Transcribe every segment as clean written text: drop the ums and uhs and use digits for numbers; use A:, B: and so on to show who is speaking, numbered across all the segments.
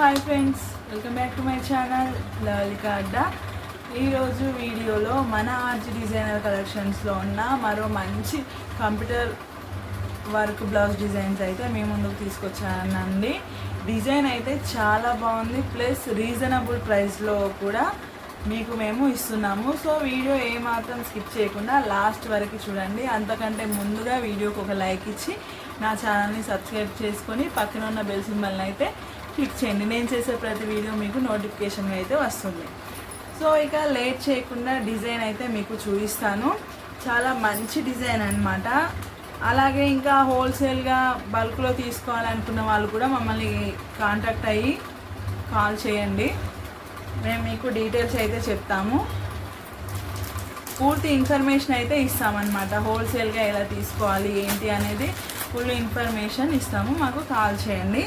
A: Hi friends, welcome back to my channel Lalika Adda. ఈరోజు వీడియోలో మన ఆర్జీ డిజైనర్ కలెక్షన్స్లో ఉన్న మరో మంచి కంప్యూటర్ వర్క్ బ్లౌజ్ డిజైన్స్ అయితే మీ ముందుకు తీసుకొచ్చానండి. డిజైన్ అయితే చాలా బాగుంది, ప్లస్ రీజనబుల్ ప్రైస్లో కూడా మీకు మేము ఇస్తున్నాము. సో వీడియో ఏమాత్రం స్కిప్ చేయకుండా లాస్ట్ వరకు చూడండి. అంతకంటే ముందుగా వీడియోకి ఒక లైక్ ఇచ్చి నా ఛానల్ని సబ్స్క్రైబ్ చేసుకొని పక్కన ఉన్న బెల్ సింబల్ని అయితే క్లిక్ చేయండి. నేను చేసే ప్రతి వీడియో మీకు నోటిఫికేషన్గా అయితే వస్తుంది. సో ఇక లేట్ చేయకుండా డిజైన్ అయితే మీకు చూపిస్తాను. చాలా మంచి డిజైన్ అన్నమాట. అలాగే ఇంకా హోల్సేల్గా బల్క్లో తీసుకోవాలనుకున్న వాళ్ళు కూడా మమ్మల్ని కాంటాక్ట్ అయ్యి కాల్ చేయండి. మేము మీకు డీటెయిల్స్ అయితే చెప్తాము, పూర్తి ఇన్ఫర్మేషన్ అయితే ఇస్తామన్నమాట. హోల్సేల్గా ఎలా తీసుకోవాలి ఏంటి అనేది ఫుల్ ఇన్ఫర్మేషన్ ఇస్తాము. మాకు కాల్ చేయండి.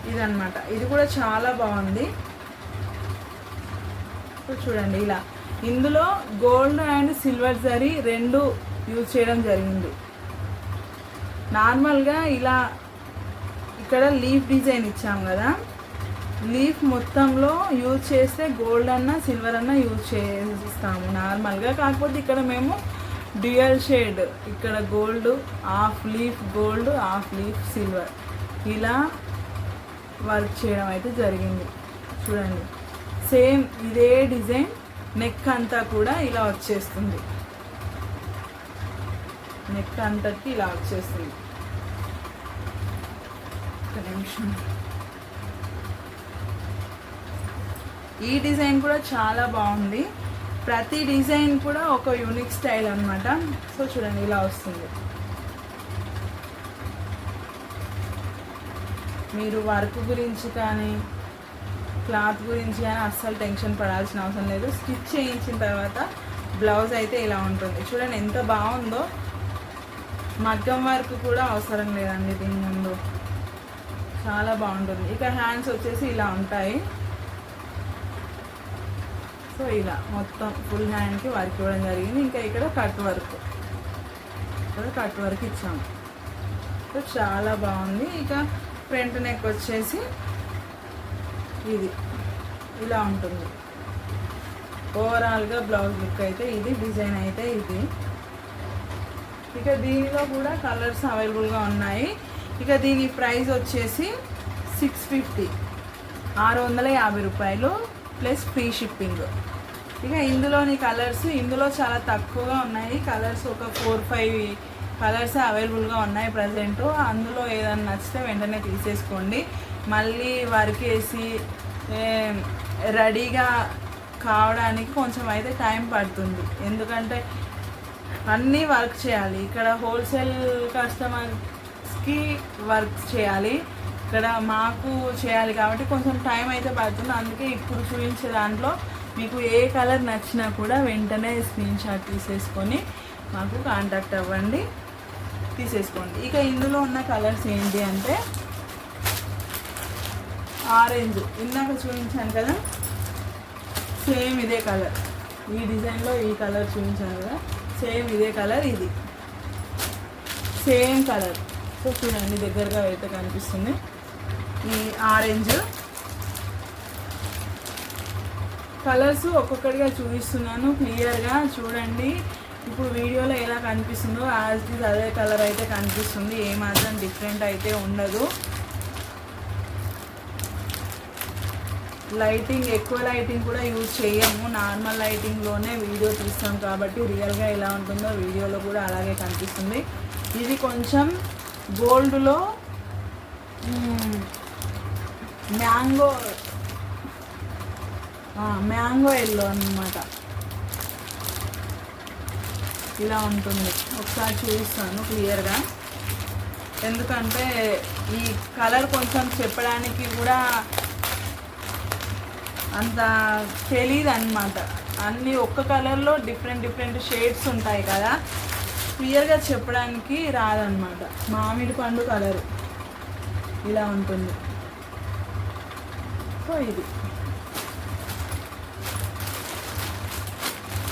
A: ఇదన్నమాట. ఇది కూడా చాలా బాగుంది. చూడండి, ఇలా ఇందులో గోల్డ్ అండ్ సిల్వర్ జరీ రెండు యూజ్ చేయడం జరిగింది. నార్మల్గా ఇలా ఇక్కడ లీఫ్ డిజైన్ ఇచ్చాం కదా, లీఫ్ మొత్తంలో యూజ్ చేస్తే గోల్డ్ అన్న సిల్వర్ అన్న యూజ్ చేస్తాము నార్మల్గా. కాకపోతే ఇక్కడ మేము డ్యూయల్ షేడ్, ఇక్కడ gold, half leaf gold, half leaf silver, ఇలా వర్క్ చేయడం అయితే జరిగింది. చూడండి, సేమ్ ఇదే డిజైన్ నెక్ అంతా కూడా ఇలా వచ్చేస్తుంది. నెక్ అంతకి ఇలా వచ్చేస్తుంది. ఒక నిమిషం. ఈ డిజైన్ కూడా చాలా బాగుంది. ప్రతి డిజైన్ కూడా ఒక యూనిక్ స్టైల్ అన్నమాట. సో చూడండి, ఇలా వస్తుంది. మీరు వర్క్ గురించి కానీ క్లాత్ గురించి కానీ అస్సలు టెన్షన్ పడాల్సిన అవసరం లేదు. స్టిచ్ చేయించిన తర్వాత బ్లౌజ్ అయితే ఇలా ఉంటుంది. చూడండి ఎంత బాగుందో. మగ్గం వర్క్ కూడా అవసరం లేదండి దీని ముందు. చాలా బాగుంటుంది. ఇక హ్యాండ్స్ వచ్చేసి ఇలా ఉంటాయి. సో ఇలా మొత్తం ఫుల్ హ్యాండ్కి వర్క్ ఇవ్వడం జరిగింది. ఇంకా ఇక్కడ కట్ వర్క్, ఇక్కడ కట్ వర్క్ ఇచ్చాము. సో చాలా బాగుంది. ఇక ఫ్రంట్ నెక్ వచ్చేసి ఇది ఇలా ఉంటుంది. ఓవరాల్గా బ్లౌజ్ లుక్ అయితే ఇది. డిజైన్ అయితే ఇది. ఇక దీనిలో కూడా కలర్స్ అవైలబుల్గా ఉన్నాయి. ఇక దీని ప్రైస్ వచ్చేసి 650, 650 రూపాయలు ప్లస్ ఫ్రీ షిప్పింగ్. ఇక ఇందులోని కలర్స్ ఇందులో చాలా తక్కువగా ఉన్నాయి. కలర్స్ ఒక 4-5 కలర్స్ అవైలబుల్గా ఉన్నాయి ప్రజెంట్. అందులో ఏదైనా నచ్చితే వెంటనే తీసేసుకోండి. మళ్ళీ వర్క్ వేసి రెడీగా కావడానికి కొంచెం అయితే టైం పడుతుంది. ఎందుకంటే అన్నీ వర్క్ చేయాలి. ఇక్కడ హోల్సేల్ కస్టమర్స్కి వర్క్ చేయాలి, ఇక్కడ మాకు చేయాలి. కాబట్టి కొంచెం టైం అయితే పడుతుంది. అందుకే ఇప్పుడు చూపించే దాంట్లో మీకు ఏ కలర్ నచ్చినా కూడా వెంటనే స్క్రీన్ షాట్ తీసేసుకొని మాకు కాంటాక్ట్ అవ్వండి, తీసేసుకోండి. ఇక ఇందులో ఉన్న కలర్స్ ఏంటి అంటే ఆరెంజ్, ఇందాక చూపించాను కదా, సేమ్ ఇదే కలర్. ఈ డిజైన్లో ఈ కలర్ చూపించాను కదా, సేమ్ ఇదే కలర్. ఇది సేమ్ కలర్. సో చూడండి, దగ్గరగా అయితే కనిపిస్తుంది. ఈ ఆరెంజ్ కలర్స్ ఒక్కొక్కటిగా చూపిస్తున్నాను క్లియర్గా చూడండి. ఇప్పుడు వీడియోలో ఎలా కనిపిస్తుందో యాజ్ ఇట్ ఈజ్ అదే కలర్ అయితే కనిపిస్తుంది. ఏమాత్రం డిఫరెంట్ అయితే ఉండదు. లైటింగ్, ఎక్కువ లైటింగ్ కూడా యూజ్ చేయము. నార్మల్ లైటింగ్లోనే వీడియో తీస్తాం కాబట్టి రియల్గా ఎలా ఉంటుందో వీడియోలో కూడా అలాగే కనిపిస్తుంది. ఇది కొంచెం గోల్డ్లో మ్యాంగో ఎల్లో అన్నమాట. ఇలా ఉంటుంది. ఒకసారి చూపిస్తాను క్లియర్గా, ఎందుకంటే ఈ కలర్ కొంచెం చెప్పడానికి కూడా అంత తెలీదు అన్నమాట. అన్నీ ఒక్క కలర్లో డిఫరెంట్ షేడ్స్ ఉంటాయి కదా, క్లియర్గా చెప్పడానికి రాదన్నమాట. మామిడి పండు కలరు ఇలా ఉంటుంది. సో ఇది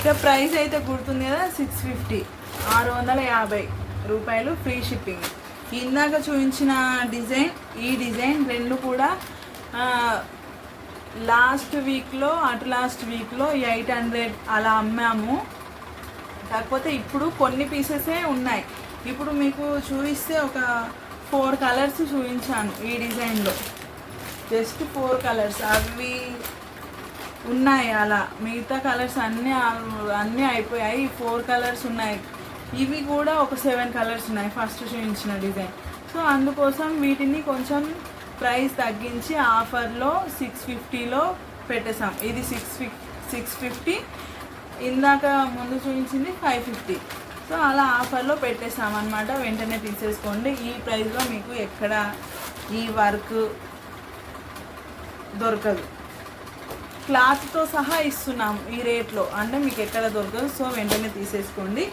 A: ఇక ప్రైస్ అయితే గుర్తుంది కదా, 650, 650 రూపాయలు ఫ్రీ షిప్పింగ్. ఇందాక చూపించిన డిజైన్ ఈ డిజైన్ రెండు కూడా లాస్ట్ వీక్లో లాస్ట్ వీక్లో 800 అలా అమ్మాము. కాకపోతే ఇప్పుడు కొన్ని పీసెసే ఉన్నాయి. ఇప్పుడు మీకు చూపిస్తే ఒక 4 కలర్స్ చూపించాను ఈ డిజైన్లో, జస్ట్ 4 కలర్స్ అవి ఉన్నాయి. అలా మిగతా కలర్స్ అన్నీ అయిపోయాయి. 4 కలర్స్ ఉన్నాయి. ఇవి కూడా ఒక 7 కలర్స్ ఉన్నాయి ఫస్ట్ చూపించిన డిజైన్. సో అందుకోసం వీటిని కొంచెం ప్రైస్ తగ్గించి ఆఫర్లో 650లో పెట్టేసాం. ఇది 650, ఇందాక ముందు చూపించింది 550. సో అలా ఆఫర్లో పెట్టేసాం అన్నమాట. వెంటనే తీసేసుకోండి. ఈ ప్రైస్లో మీకు ఎక్కడ ఈ వర్క్ దొరకదు. క్లాత్తో సహా ఇస్తున్నాము ఈ రేట్లో, అంటే మీకు ఎక్కడ దొరకదు. సో వెంటనే తీసేసుకోండి.